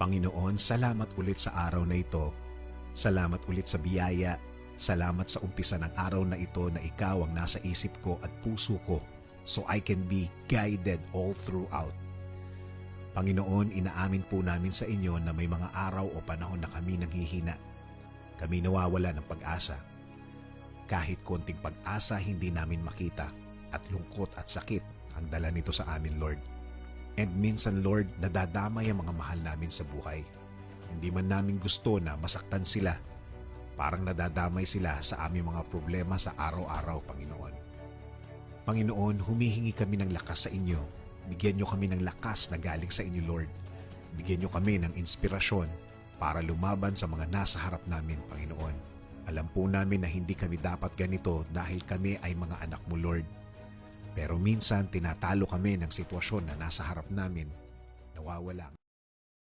Panginoon, salamat ulit sa araw na ito. Salamat ulit sa biyaya. Salamat sa umpisa ng araw na ito na ikaw ang nasa isip ko at puso ko so I can be guided all throughout. Panginoon, inaamin po namin sa inyo na may mga araw o panahon na kami naghihina. Kami nawawala ng pag-asa. Kahit konting pag-asa hindi namin makita at lungkot at sakit ang dala nito sa amin, Lord. And minsan, Lord, nadadamay ang mga mahal namin sa buhay. Hindi man namin gusto na masaktan sila. Parang nadadamay sila sa aming mga problema sa araw-araw, Panginoon. Panginoon, humihingi kami ng lakas sa inyo. Bigyan niyo kami ng lakas na galing sa inyo, Lord. Bigyan niyo kami ng inspirasyon para lumaban sa mga nasa harap namin, Panginoon. Alam po namin na hindi kami dapat ganito dahil kami ay mga anak mo, Lord. Pero minsan tinatalo kami ng sitwasyon na nasa harap namin, nawawala.